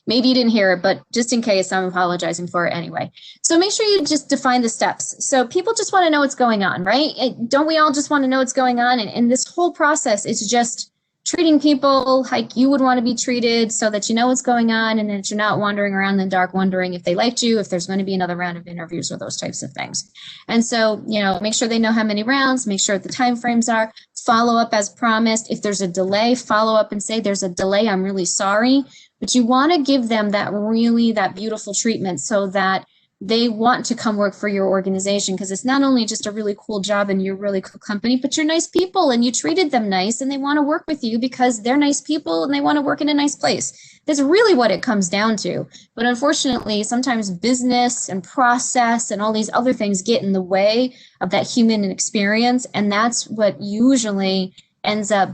Maybe you didn't hear it, but just in case, I'm apologizing for it anyway. So make sure you just define the steps. So people just want to know what's going on, right? Don't we all just want to know what's going on? And this whole process is just treating people like you would want to be treated, so that you know what's going on and that you're not wandering around in the dark wondering if they liked you, if there's going to be another round of interviews or those types of things. And so, make sure they know how many rounds, make sure what the timeframes are, follow up as promised. If there's a delay, follow up and say, there's a delay, I'm really sorry. But you want to give them that beautiful treatment so that they want to come work for your organization, because it's not only just a really cool job and you're a really cool company, but you're nice people and you treated them nice and they want to work with you because they're nice people and they want to work in a nice place. That's really what it comes down to. But unfortunately, sometimes business and process and all these other things get in the way of that human experience. And that's what usually ends up,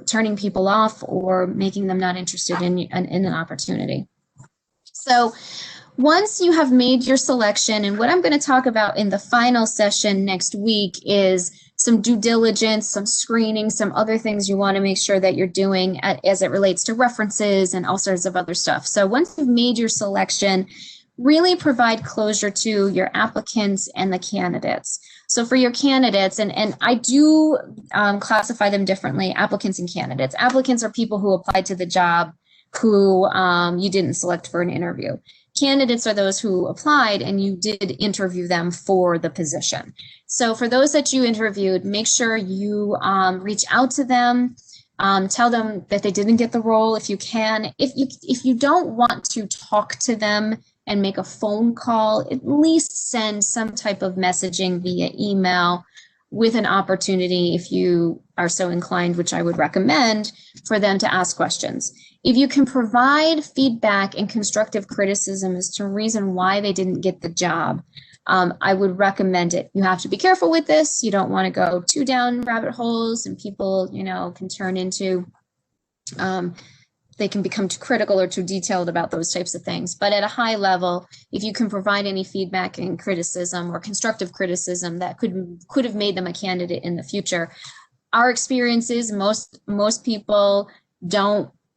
turning people off or making them not interested in an opportunity. So once you have made your selection, and what I'm going to talk about in the final session next week is some due diligence, some screening, some other things you want to make sure that you're doing as it relates to references and all sorts of other stuff. So once you've made your selection, really provide closure to your applicants and the candidates. So for your candidates, and I do classify them differently, applicants and candidates. Applicants are people who applied to the job who you didn't select for an interview. Candidates are those who applied and you did interview them for the position. So for those that you interviewed, make sure you reach out to them, tell them that they didn't get the role if you can. If you don't want to talk to them and make a phone call, at least send some type of messaging via email with an opportunity, if you are so inclined, which I would recommend, for them to ask questions. If you can provide feedback and constructive criticism as to a reason why they didn't get the job, I would recommend it. You have to be careful with this. You don't want to go too down rabbit holes, and people, can turn into, they can become too critical or too detailed about those types of things. But at a high level, if you can provide any feedback and criticism or constructive criticism that could have made them a candidate in the future. Our experience is most people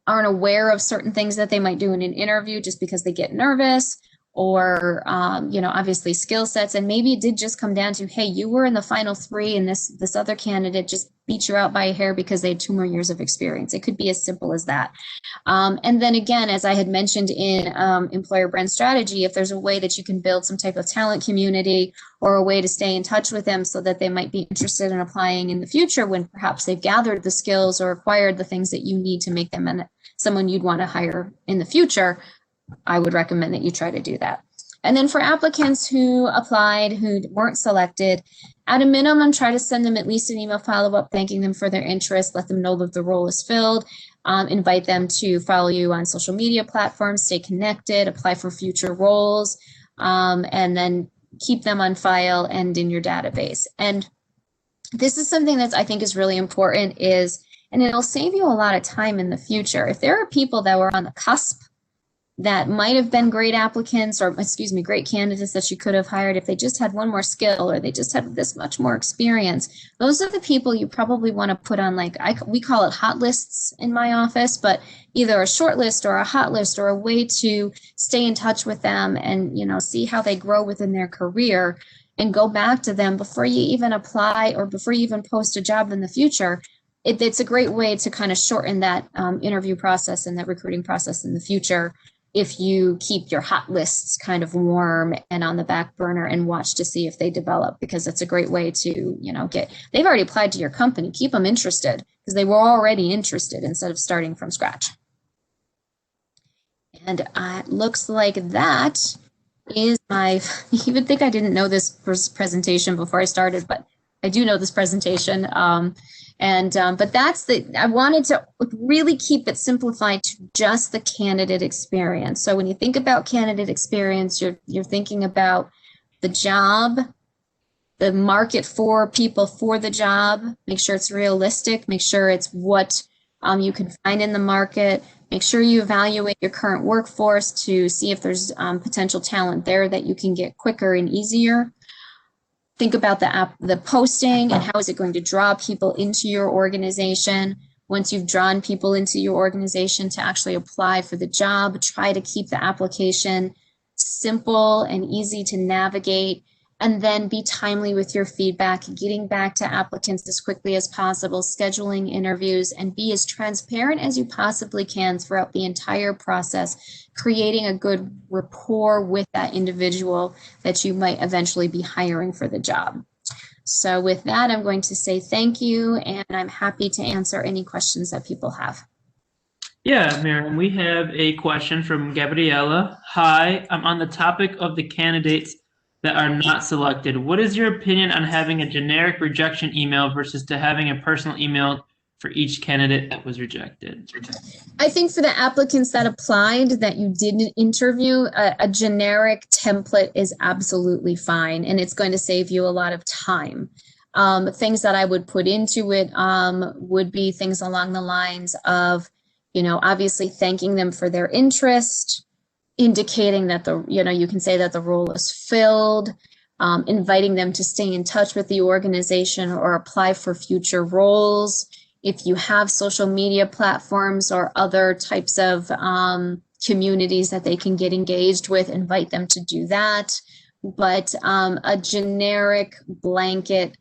aren't aware of certain things that they might do in an interview just because they get nervous, or obviously skill sets, and maybe it did just come down to, hey, you were in the final 3 and this other candidate just beat you out by a hair because they had 2 more years of experience. It could be as simple as that. And then again, as I had mentioned in employer brand strategy, if there's a way that you can build some type of talent community or a way to stay in touch with them so that they might be interested in applying in the future when perhaps they've gathered the skills or acquired the things that you need to make them someone you'd want to hire in the future, I would recommend that you try to do that. And then for applicants who applied, who weren't selected, At a minimum, try to send them at least an email follow-up thanking them for their interest, let them know that the role is filled, invite them to follow you on social media platforms, stay connected, apply for future roles, and then keep them on file and in your database. And this is something that I think is really important and it'll save you a lot of time in the future. If there are people that were on the cusp that might have been great applicants, or excuse me, great candidates that you could have hired if they just had one more skill or they just had this much more experience, those are the people you probably want to put on, like, we call it hot lists in my office, but either a short list or a hot list or a way to stay in touch with them and, you know, see how they grow within their career and go back to them before you even apply or before you even post a job in the future. It's a great way to kind of shorten that interview process and that recruiting process in the future if you keep your hot lists kind of warm and on the back burner and watch to see if they develop, because it's a great way to, you know, they've already applied to your company, keep them interested because they were already interested instead of starting from scratch. And it looks like that is you would think I didn't know this presentation before I started, but I do know this presentation. But I wanted to really keep it simplified to just the candidate experience. So when you think about candidate experience, you're thinking about the job, the market for people for the job, make sure it's realistic, make sure it's what you can find in the market, make sure you evaluate your current workforce to see if there's potential talent there that you can get quicker and easier. Think about the posting and how is it going to draw people into your organization. Once you've drawn people into your organization to actually apply for the job, try to keep the application simple and easy to navigate, and then be timely with your feedback, getting back to applicants as quickly as possible, scheduling interviews, and be as transparent as you possibly can throughout the entire process, creating a good rapport with that individual that you might eventually be hiring for the job. So with that, I'm going to say thank you, and I'm happy to answer any questions that people have. Yeah, Miriam, we have a question from Gabriella. Hi, I'm on the topic of the candidates that are not selected. What is your opinion on having a generic rejection email versus to having a personal email for each candidate that was rejected? I think for the applicants that applied that you didn't interview, a generic template is absolutely fine, and it's going to save you a lot of time. Things that I would put into it would be things along the lines of, you know, obviously thanking them for their interest, indicating that you can say that the role is filled, inviting them to stay in touch with the organization or apply for future roles. If you have social media platforms or other types of communities that they can get engaged with, invite them to do that. But a generic blanket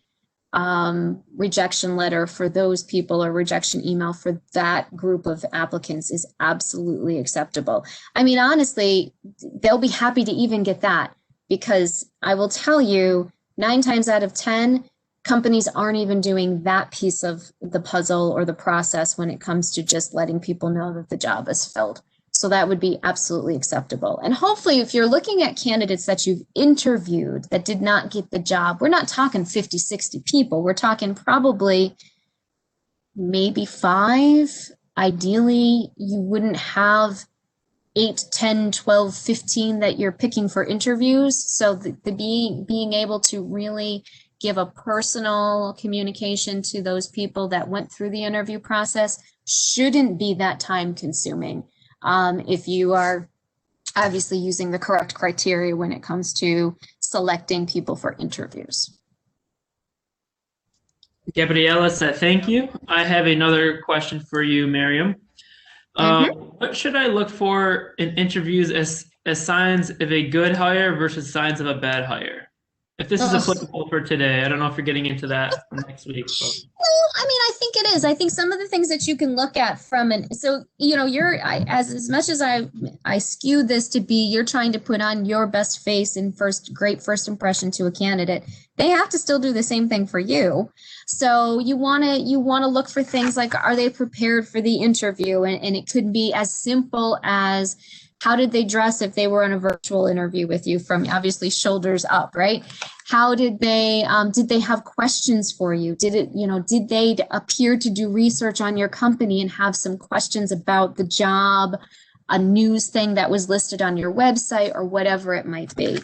rejection letter for those people or rejection email for that group of applicants is absolutely acceptable. I mean, honestly, they'll be happy to even get that, because I will tell you 9 times out of 10, companies aren't even doing that piece of the puzzle or the process when it comes to just letting people know that the job is filled. So that would be absolutely acceptable. And hopefully, if you're looking at candidates that you've interviewed that did not get the job, we're not talking 50, 60 people. We're talking probably maybe 5. Ideally, you wouldn't have 8, 10, 12, 15 that you're picking for interviews. So being able to really give a personal communication to those people that went through the interview process shouldn't be that time consuming. If you are obviously using the correct criteria when it comes to selecting people for interviews. Gabriella said, thank you. I have another question for you, Miriam. What should I look for in interviews as signs of a good hire versus signs of a bad hire? If this is applicable for today, I don't know if you're getting into that for next week. But. Well, I mean, I think it is. I think some of the things that you can look at so, you know, as much as I skew this to be, you're trying to put on your best face and great first impression to a candidate. They have to still do the same thing for you. So you want to look for things like, are they prepared for the interview? And it could be as simple as, How did they dress if they were on a virtual interview with you, from obviously shoulders up, right? How did they have questions for you? Did they appear to do research on your company and have some questions about the job, a news thing that was listed on your website, or whatever it might be?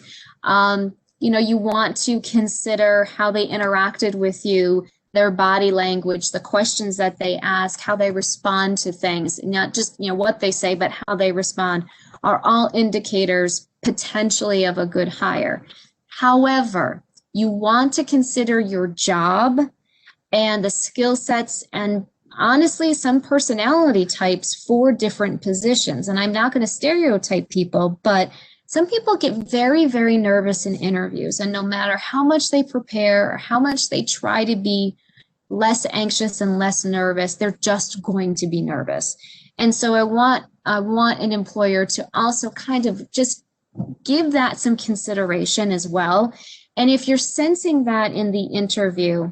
You want to consider how they interacted with you, their body language, the questions that they ask, how they respond to things, not just what they say, but how they respond, are all indicators potentially of a good hire. However, you want to consider your job and the skill sets and honestly some personality types for different positions. And I'm not going to stereotype people, but some people get very, very nervous in interviews, and no matter how much they prepare or how much they try to be less anxious and less nervous, they're just going to be nervous. And so I want an employer to also kind of just give that some consideration as well. And if you're sensing that in the interview,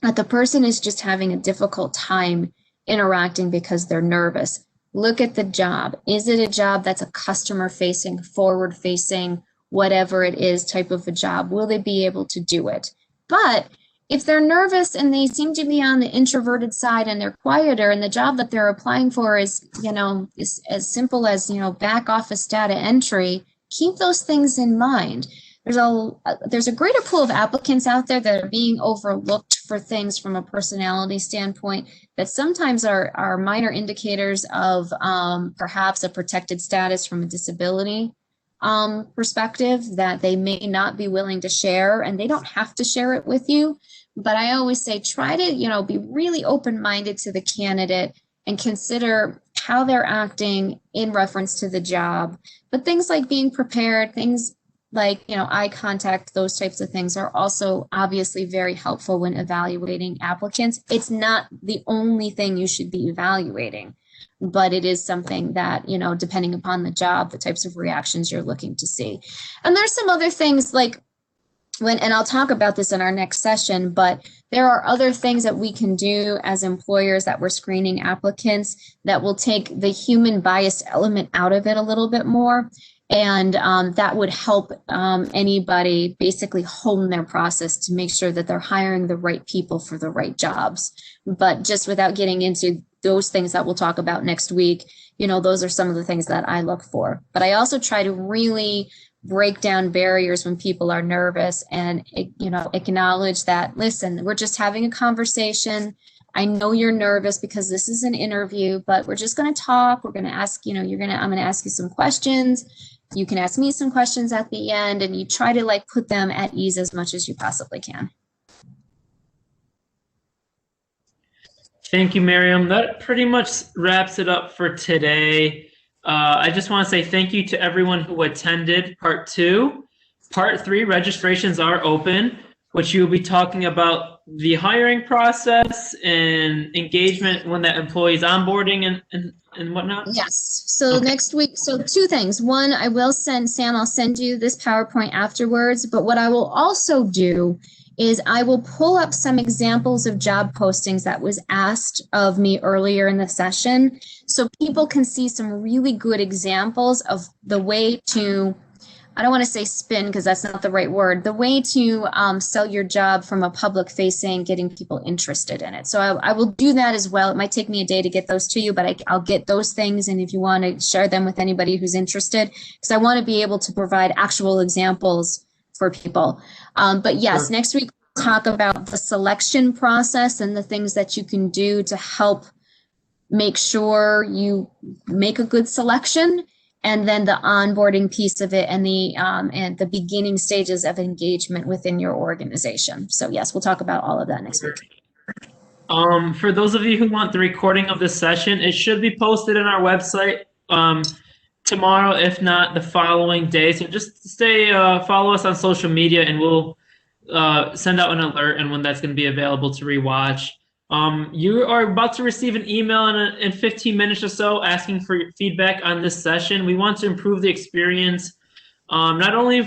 that the person is just having a difficult time interacting because they're nervous, look at the job. Is it a job that's a customer facing, forward facing, whatever it is type of a job? Will they be able to do it? But if they're nervous and they seem to be on the introverted side and they're quieter, and the job that they're applying for is as simple as, back office data entry, keep those things in mind. There's a greater pool of applicants out there that are being overlooked for things from a personality standpoint that sometimes are minor indicators of perhaps a protected status from a disability perspective that they may not be willing to share, and they don't have to share it with you. But I always say, try to, be really open-minded to the candidate and consider how they're acting in reference to the job. But things like being prepared, things like, eye contact, those types of things are also obviously very helpful when evaluating applicants. It's not the only thing you should be evaluating, but it is something that, depending upon the job, the types of reactions you're looking to see. And there's some other things like and I'll talk about this in our next session, but there are other things that we can do as employers that we're screening applicants that will take the human bias element out of it a little bit more. And that would help anybody basically hone their process to make sure that they're hiring the right people for the right jobs. But just without getting into those things that we'll talk about next week, those are some of the things that I look for. But I also try to really break down barriers when people are nervous and, acknowledge that, listen, we're just having a conversation. I know you're nervous because this is an interview, but we're just going to talk. We're going to ask, I'm going to ask you some questions. You can ask me some questions at the end, and you try to put them at ease as much as you possibly can. Thank you, Miriam. That pretty much wraps it up for today. I just want to say thank you to everyone who attended part 2. Part 3 registrations are open, which you'll be talking about the hiring process and engagement when that employee is onboarding and whatnot. Yes. So okay. Next week, so 2 things. One, I'll send you this PowerPoint afterwards, but what I will also do is I will pull up some examples of job postings that was asked of me earlier in the session, so people can see some really good examples of the way to, I don't want to say spin because that's not the right word, the way to sell your job from a public facing, getting people interested in it. So I will do that as well. It might take me a day to get those to you, but I'll get those things. And if you want to share them with anybody who's interested, because I want to be able to provide actual examples for people. But yes, sure. Next week we'll talk about the selection process and the things that you can do to help make sure you make a good selection, and then the onboarding piece of it and the beginning stages of engagement within your organization. So yes, we'll talk about all of that next week. For those of you who want the recording of this session, it should be posted on our website tomorrow, if not the following day. So just follow us on social media, and we'll send out an alert and when that's going to be available to rewatch. You are about to receive an email in 15 minutes or so asking for your feedback on this session. We want to improve the experience, not only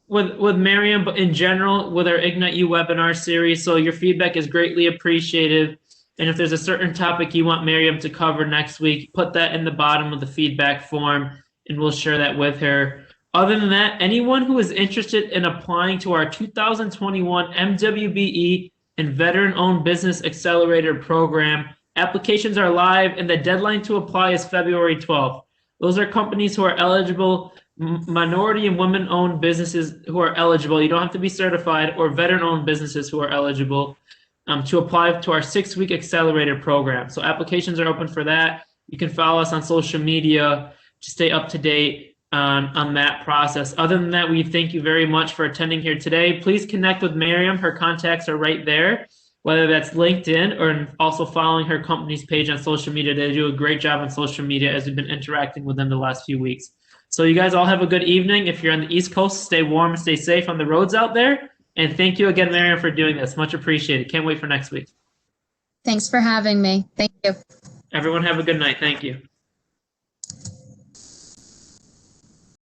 with Miriam, but in general with our Ignite You webinar series. So your feedback is greatly appreciated. And if there's a certain topic you want Miriam to cover next week, put that in the bottom of the feedback form, and we'll share that with her. Other than that, anyone who is interested in applying to our 2021 MWBE and Veteran-Owned Business Accelerator Program, applications are live, and the deadline to apply is February 12th. Those are companies who are eligible, minority and women-owned businesses who are eligible. You don't have to be certified, or veteran-owned businesses who are eligible to apply to our 6-week accelerator program. So applications are open for that. You can follow us on social media to stay up to date on that process. Other than that, we thank you very much for attending here today. Please connect with Miriam. Her contacts are right there, whether that's LinkedIn or also following her company's page on social media. They do a great job on social media as we've been interacting with them the last few weeks. So you guys all have a good evening. If you're on the East Coast, stay warm and stay safe on the roads out there. And thank you again, Miriam, for doing this. Much appreciated. Can't wait for next week. Thanks for having me. Thank you. Everyone have a good night. Thank you.